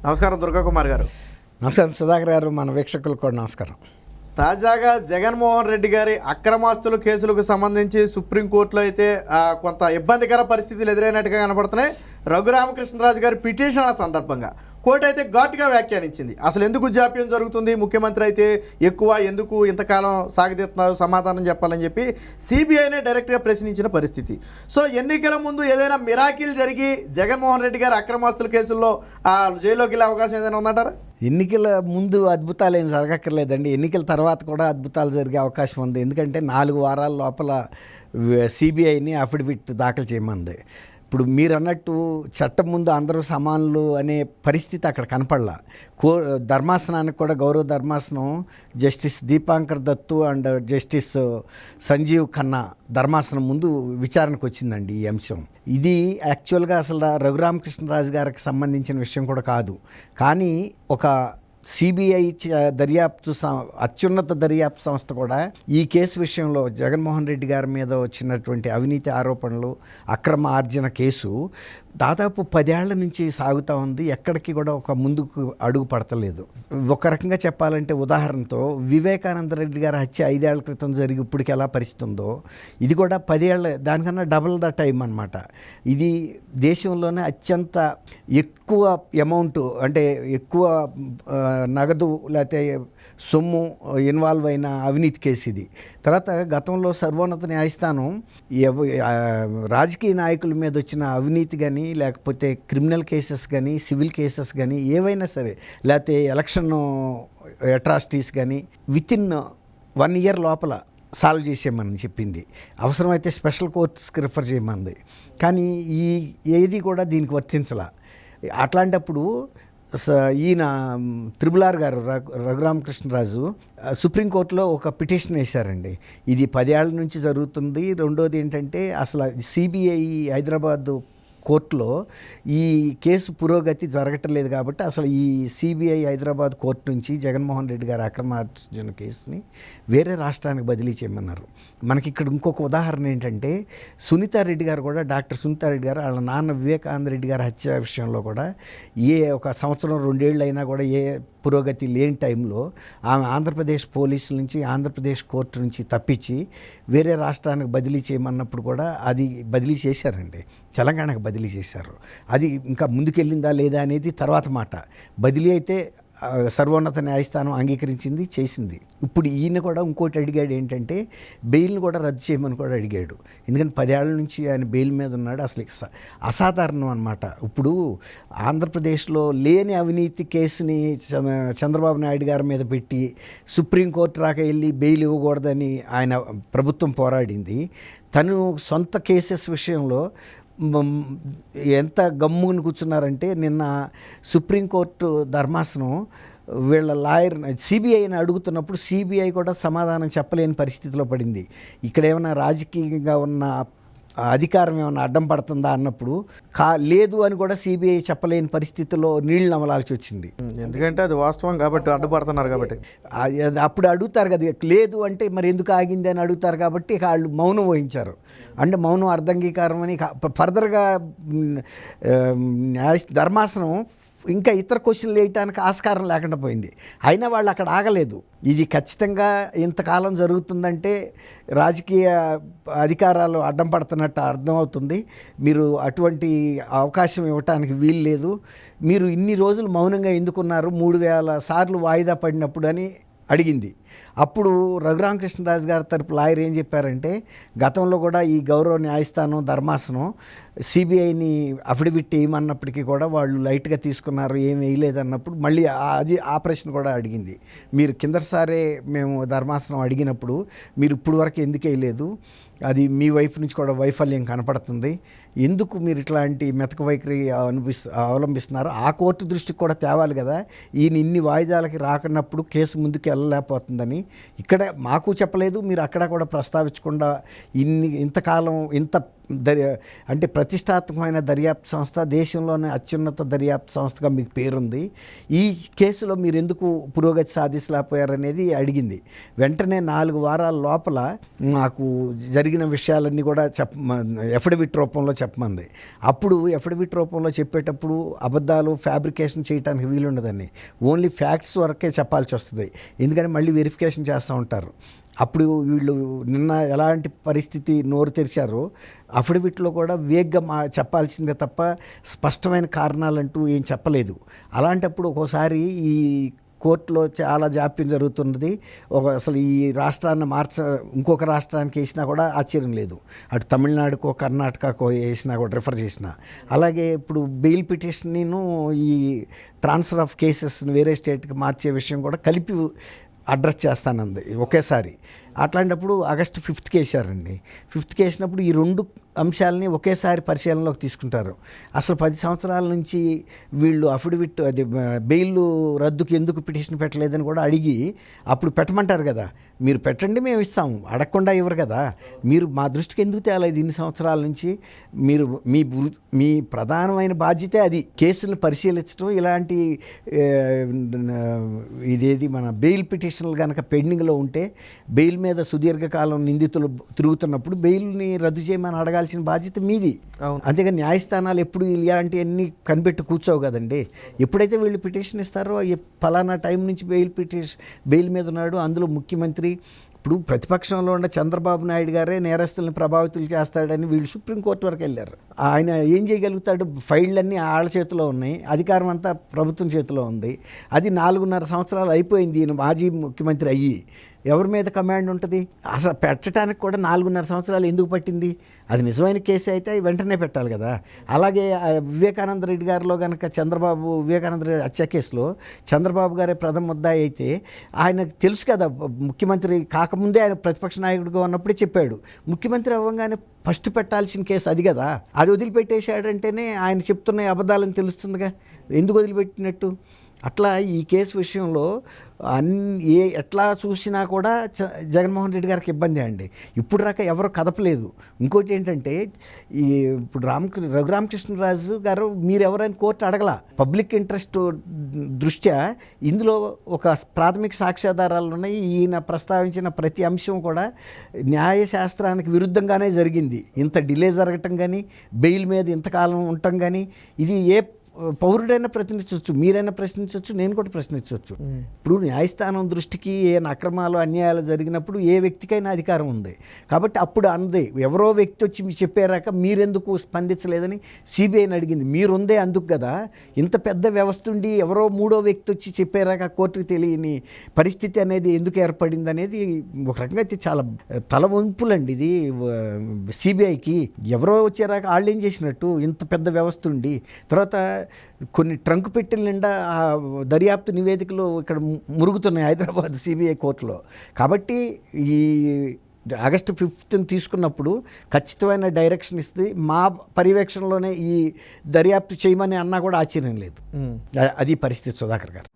నమస్కారం దుర్గాకుమార్ గారు. నమస్కారం సుధాకర్ గారు, మన వీక్షకులకు కూడా నమస్కారం. తాజాగా జగన్మోహన్ రెడ్డి గారి అక్రమాస్తుల కేసులకు సంబంధించి సుప్రీంకోర్టులో అయితే కొంత ఇబ్బందికర పరిస్థితులు ఎదురైనట్టుగా కనపడుతున్నాయి. రఘురామకృష్ణరాజు గారి పిటిషన్ల సందర్భంగా కోర్టు అయితే ఘాటుగా వ్యాఖ్యానించింది. అసలు ఎందుకు జాప్యం జరుగుతుంది, ముఖ్యమంత్రి అయితే ఎందుకు ఇంతకాలం సాగదీస్తున్నారు, సమాధానం చెప్పాలని చెప్పి సిబిఐనే డైరెక్ట్గా ప్రశ్నించిన పరిస్థితి. సో ఎన్నికల ముందు ఏదైనా మిరాకిల్ జరిగి జగన్మోహన్ రెడ్డి గారి అక్రమాస్తుల కేసుల్లో జైల్లోకి వెళ్ళే అవకాశం ఏదైనా ఉందంటారా? ఎన్నికల ముందు అద్భుతాలు ఏం జరగక్కర్లేదండి, ఎన్నికల తర్వాత కూడా అద్భుతాలు జరిగే అవకాశం ఉంది. ఎందుకంటే 4 వారాల లోపల సిబిఐని అఫిడవిట్ దాఖలు చేయమంది. ఇప్పుడు మీరు అన్నట్టు చట్టం ముందు అందరూ సమానులు అనే పరిస్థితి అక్కడ కనపడలా. ధర్మాసనానికి కూడా గౌరవ ధర్మాసనం justice Dipankar Datta and justice Sanjiv Khanna ధర్మాసనం ముందు విచారణకు వచ్చిందండి ఈ అంశం. ఇది యాక్చువల్గా అసలు రఘురామకృష్ణరాజు గారికి సంబంధించిన విషయం కూడా కాదు. కానీ ఒక సిబిఐ దర్యాప్తు అత్యున్నత దర్యాప్తు సంస్థ కూడా ఈ కేసు విషయంలో జగన్మోహన్ రెడ్డి గారి మీద వచ్చినటువంటి అవినీతి ఆరోపణలు, అక్రమ ఆర్జన కేసు దాదాపు 10 ఏళ్ల నుంచి సాగుతూ ఉంది. ఎక్కడికి కూడా ఒక ముందుకు అడుగు పడతలేదు. ఒక రకంగా చెప్పాలంటే ఉదాహరణతో వివేకానంద రెడ్డి గారి హత్య 5 ఏళ్ల క్రితం జరిగి ఇప్పటికి ఎలా పరిస్థితి ఉందో ఇది కూడా 10 ఏళ్ళ, దానికన్నా డబుల్ ద టైం అనమాట. ఇది దేశంలోనే అత్యంత ఎక్కువ అమౌంట్, అంటే ఎక్కువ నగదు లేకపోతే సొమ్ము ఇన్వాల్వ్ అయిన అవినీతి కేసు ఇది. తర్వాత గతంలో సర్వోన్నత న్యాయస్థానం రాజకీయ నాయకుల మీద వచ్చిన అవినీతి కానీ, లేకపోతే క్రిమినల్ కేసెస్ కానీ, సివిల్ కేసెస్ కానీ ఏవైనా సరే, లేకపోతే ఎలక్షన్ అట్రాసిటీస్ కానీ వితిన్ 1 ఇయర్ లోపల సాల్వ్ చేసేయమని చెప్పింది. అవసరమైతే స్పెషల్ కోర్ట్స్కి రిఫర్ చేయమంది. కానీ ఏది కూడా దీనికి వర్తించలా. అట్లాంటప్పుడు ఈయన త్రిబుల్-ఆర్ గారు రఘురామకృష్ణరాజు సుప్రీంకోర్టులో ఒక పిటిషన్ వేశారండి. ఇది 10 ఏళ్ల నుంచి జరుగుతుంది. రెండోది ఏంటంటే అసలు సిబిఐ హైదరాబాద్ కోర్టులో ఈ కేసు పురోగతి జరగట్లేదు కాబట్టి అసలు ఈ సిబిఐ హైదరాబాద్ కోర్టు నుంచి జగన్మోహన్ రెడ్డి గారి అక్రమార్జన కేసుని వేరే రాష్ట్రానికి బదిలీ చేయమన్నారు. మనకి ఇక్కడ ఇంకొక ఉదాహరణ ఏంటంటే సునీతారెడ్డి గారు కూడా, డాక్టర్ సునీతారెడ్డి గారు వాళ్ళ నాన్న వివేకానంద రెడ్డి గారి హత్య విషయంలో కూడా ఒక సంవత్సరం 2 ఏళ్ళు అయినా కూడా పురోగతి లేని టైంలో ఆమె ఆంధ్రప్రదేశ్ పోలీసుల నుంచి, ఆంధ్రప్రదేశ్ కోర్టు నుంచి తప్పించి వేరే రాష్ట్రానికి బదిలీ చేయమన్నప్పుడు కూడా అది బదిలీ చేశారండి. తెలంగాణకు బదిలీ చేశారు. అది ఇంకా ముందుకెళ్ళిందా లేదా అనేది తర్వాత మాట. బదిలీ అయితే సర్వోన్నత న్యాయస్థానం అంగీకరించింది, చేసింది. ఇప్పుడు ఈయన కూడా ఇంకోటి అడిగాడు, ఏంటంటే బెయిల్ని కూడా రద్దు చేయమని కూడా అడిగాడు. ఎందుకంటే 10 ఏళ్ల నుంచి ఆయన బెయిల్ మీద ఉన్నాడు. అసలు అసాధారణం అనమాట. ఇప్పుడు ఆంధ్రప్రదేశ్లో లేని అవినీతి కేసుని చంద్రబాబు నాయుడు గారి మీద పెట్టి సుప్రీంకోర్టు రాక వెళ్ళి బెయిల్ ఇవ్వకూడదని ఆయన ప్రభుత్వం పోరాడింది. తను సొంత కేసెస్ విషయంలో ఎంత గమ్ముని కూర్చున్నారంటే నిన్న సుప్రీంకోర్టు ధర్మాసనం వీళ్ళ లాయర్ సిబిఐని అడుగుతున్నప్పుడు సిబిఐ కూడా సమాధానం చెప్పలేని పరిస్థితిలో పడింది. ఇక్కడ ఏమైనా రాజకీయంగా ఉన్న అధికారం ఏమైనా అడ్డం పడుతుందా అన్నప్పుడు లేదు అని కూడా సిబిఐ చెప్పలేని పరిస్థితిలో నీళ్లు నమలాల్సి వచ్చింది. ఎందుకంటే అది వాస్తవం కాబట్టి, అడ్డుపడుతున్నారు కాబట్టి. అప్పుడు అడుగుతారు కదా, లేదు అంటే మరి ఎందుకు ఆగింది అని అడుగుతారు కాబట్టి వాళ్ళు మౌనం వహించారు. అంటే మౌనం అర్ధంగీకారం అని ఫర్దర్గా ధర్మాసనం ఇంకా ఇతర క్వశ్చన్లు వేయటానికి ఆస్కారం లేకుండా పోయింది. అయినా వాళ్ళు అక్కడ ఆగలేదు. ఇది ఖచ్చితంగా ఇంతకాలం జరుగుతుందంటే రాజకీయ అధికారాలు అడ్డం పడుతున్నట్టు అర్థమవుతుంది. మీరు అటువంటి అవకాశం ఇవ్వటానికి వీలు లేదు. మీరు ఇన్ని రోజులు మౌనంగా ఎందుకున్నారు, 3000 సార్లు వాయిదా పడినప్పుడు అని అడిగింది. అప్పుడు రఘురామకృష్ణరాజు గారి తరపు లాయర్ ఏం చెప్పారంటే, గతంలో కూడా ఈ గౌరవ న్యాయస్థానం ధర్మాసనం సిబిఐని అఫిడవిట్ వేయమన్నప్పటికీ కూడా వాళ్ళు లైట్గా తీసుకున్నారు, ఏం వేయలేదన్నప్పుడు మళ్ళీ అది ఆ ప్రశ్న కూడా అడిగింది. మీరు కిందసారే మేము ధర్మాసనం అడిగినప్పుడు మీరు ఇప్పుడు వరకు ఎందుకు వేయలేదు, అది మీ వైపు నుంచి కూడా వైఫల్యం కనపడుతుంది, ఎందుకు మీరు ఇట్లాంటి మెతక వైఖరి అవలంబిస్తున్నారు, ఆ కోర్టు దృష్టికి కూడా తేవాలి కదా, ఈయన ఇన్ని వాయిదాలకి రాకున్నప్పుడు కేసు ముందుకు వెళ్ళలేకపోతుందని ఇక్కడ మాకు చెప్పలేదు, మీరు అక్కడ కూడా ప్రస్తావించకుండా ఇంతకాలం ఇంత అంటే ప్రతిష్టాత్మకమైన దర్యాప్తు సంస్థ, దేశంలోనే అత్యున్నత దర్యాప్తు సంస్థగా మీకు పేరుంది, ఈ కేసులో మీరు ఎందుకు పురోగతి సాధించలేకపోయారనేది అడిగింది. వెంటనే 4 వారాల లోపల మాకు జరిగిన విషయాలన్నీ కూడా ఎఫిడవిట్ రూపంలో చెప్పమంది. అప్పుడు ఎఫిడవిట్ రూపంలో చెప్పేటప్పుడు అబద్ధాలు ఫ్యాబ్రికేషన్ చేయడానికి వీలుండదని, ఓన్లీ ఫ్యాక్ట్స్ వరకే చెప్పాల్సి వస్తుంది. ఎందుకంటే మళ్ళీ వెరిఫికేషన్ చేస్తూ ఉంటారు. అప్పుడు వీళ్ళు నిన్న ఎలాంటి పరిస్థితి నోరు తెరిచారో అఫిడవిట్లో కూడా వేగ్గా చెప్పాల్సిందే తప్ప స్పష్టమైన కారణాలంటూ ఏం చెప్పలేదు. అలాంటప్పుడు ఒక్కోసారి ఈ కోర్టులో చాలా జాప్యం జరుగుతున్నది. అసలు ఈ రాష్ట్రాన్ని ఇంకొక రాష్ట్రానికి వేసినా కూడా ఆశ్చర్యం లేదు. అటు తమిళనాడుకో కర్ణాటకకో వేసినా కూడా రిఫర్ చేసిన. అలాగే ఇప్పుడు బెయిల్ పిటిషన్ ఈ ట్రాన్స్ఫర్ ఆఫ్ కేసెస్ని వేరే స్టేట్కి మార్చే విషయం కూడా కలిపి అడ్రస్ చేస్తానంది ఒకేసారి. అట్లాంటప్పుడు ఆగస్టు 5th వేసారండి. 5th వేసినప్పుడు ఈ 2 అంశాలని ఒకేసారి పరిశీలనలోకి తీసుకుంటారు. అసలు 10 సంవత్సరాల నుంచి వీళ్ళు అఫిడవిట్ బెయిల్ రద్దుకి ఎందుకు పిటిషన్ పెట్టలేదని కూడా అడిగి అప్పుడు పెట్టమంటారు కదా, మీరు పెట్టండి మేము ఇస్తాము, అడగకుండా ఇవ్వరు కదా. మీరు మా దృష్టికి ఎందుకు తేలేదు ఇన్ని సంవత్సరాల నుంచి? మీరు మీ ప్రధానమైన బాధ్యతే అది, కేసులను పరిశీలించడం. ఇలాంటి ఇదేది మన బెయిల్ పిటిషన్లు కనుక పెండింగ్లో ఉంటే, బెయిల్ మీద సుదీర్ఘకాలం నిందితులు తిరుగుతున్నప్పుడు బెయిల్ని రద్దు చేయమని అడగాల్సిన బాధ్యత మీది. అంతేగాని న్యాయస్థానాలు ఎప్పుడు ఇలాంటివన్నీ కనిపెట్టి కూర్చోవు కదండి. ఎప్పుడైతే వీళ్ళు పిటిషన్ ఇస్తారో ఫలానా టైం నుంచి బెయిల్ మీద ఉన్నాడు, అందులో ముఖ్యమంత్రి, ఇప్పుడు ప్రతిపక్షంలో ఉన్న చంద్రబాబు నాయుడు గారే నేరస్తుల్ని ప్రభావితులు చేస్తాడని వీళ్ళు సుప్రీంకోర్టు వరకు వెళ్ళారు. ఆయన ఏం చేయగలుగుతాడు? ఫైళ్ళన్నీ ఆళ్ళ చేతిలో ఉన్నాయి, అధికారం అంతా ప్రభుత్వం చేతిలో ఉంది. అది 4.5 సంవత్సరాలు అయిపోయింది ఈయన మాజీ ముఖ్యమంత్రి అయ్యి. ఎవరి మీద కమాండ్ ఉంటుంది? అసలు పెట్టడానికి కూడా 4.5 సంవత్సరాలు ఎందుకు పట్టింది? అది నిజమైన కేసు అయితే వెంటనే పెట్టాలి కదా. అలాగే వివేకానంద రెడ్డి గారిలో కనుక వివేకానంద రెడ్డి హత్య కేసులో చంద్రబాబు గారే ప్రథమ ముద్దాయి అయితే ఆయనకు తెలుసు కదా, ముఖ్యమంత్రి కాకముందే ఆయన ప్రతిపక్ష నాయకుడిగా ఉన్నప్పుడే చెప్పాడు, ముఖ్యమంత్రి అవ్వగానే ఫస్ట్ పెట్టాల్సిన కేసు అది కదా. అది వదిలిపెట్టేశాడంటేనే ఆయన చెప్తున్న అబద్ధాలని తెలుస్తుందిగా, ఎందుకు వదిలిపెట్టినట్టు. అట్లా ఈ కేసు విషయంలో ఎట్లా చూసినా కూడా జగన్మోహన్ రెడ్డి గారికి ఇబ్బంది అండి. ఇప్పుడు దాకా ఎవరు కదపలేదు. ఇంకోటి ఏంటంటే, ఇప్పుడు రఘురామకృష్ణరాజు గారు మీరు ఎవరైనా కోర్టు అడగల. పబ్లిక్ ఇంట్రెస్ట్ దృష్ట్యా ఇందులో ఒక ప్రాథమిక సాక్ష్యాధారాలు ఉన్నాయి. ఈయన ప్రస్తావించిన ప్రతి అంశం కూడా న్యాయశాస్త్రానికి విరుద్ధంగానే జరిగింది. ఇంత డిలే జరగటం కానీ, బెయిల్ మీద ఇంతకాలం ఉండటం కానీ, ఇది ఏ పౌరుడైనా ప్రశ్నించవచ్చు, మీరైనా ప్రశ్నించవచ్చు, నేను కూడా ప్రశ్నించవచ్చు. ఇప్పుడు న్యాయస్థానం దృష్టికి ఏమైనా అక్రమాలు అన్యాయాలు జరిగినప్పుడు ఏ వ్యక్తికైనా అధికారం ఉంది. కాబట్టి అప్పుడు అందే, ఎవరో వ్యక్తి వచ్చి మీరు చెప్పారాక మీరెందుకు స్పందించలేదని సిబిఐని అడిగింది. మీరుందే అందుకు కదా. ఇంత పెద్ద వ్యవస్థ ఉండి ఎవరో 3వ వ్యక్తి వచ్చి చెప్పారాక కోర్టుకు తెలియని పరిస్థితి అనేది ఎందుకు ఏర్పడింది అనేది ఒక రకంగా అయితే చాలా తల వంపులండి ఇది సిబిఐకి. ఎవరో వచ్చారాక వాళ్ళు ఏం చేసినట్టు? ఇంత పెద్ద వ్యవస్థ ఉండి తర్వాత కొన్ని ట్రంక్ పెట్టెల నిండా దర్యాప్తు నివేదికలు ఇక్కడ మురుగుతున్నాయి హైదరాబాద్ సిబిఐ కోర్టులో. కాబట్టి ఈ ఆగస్టు 5th తీసుకున్నప్పుడు ఖచ్చితమైన డైరెక్షన్ ఇస్తుంది. మా పర్యవేక్షణలోనే ఈ దర్యాప్తు చేయమని అన్నా కూడా ఆశ్చర్యం లేదు. అది పరిస్థితి సుధాకర్ గారు.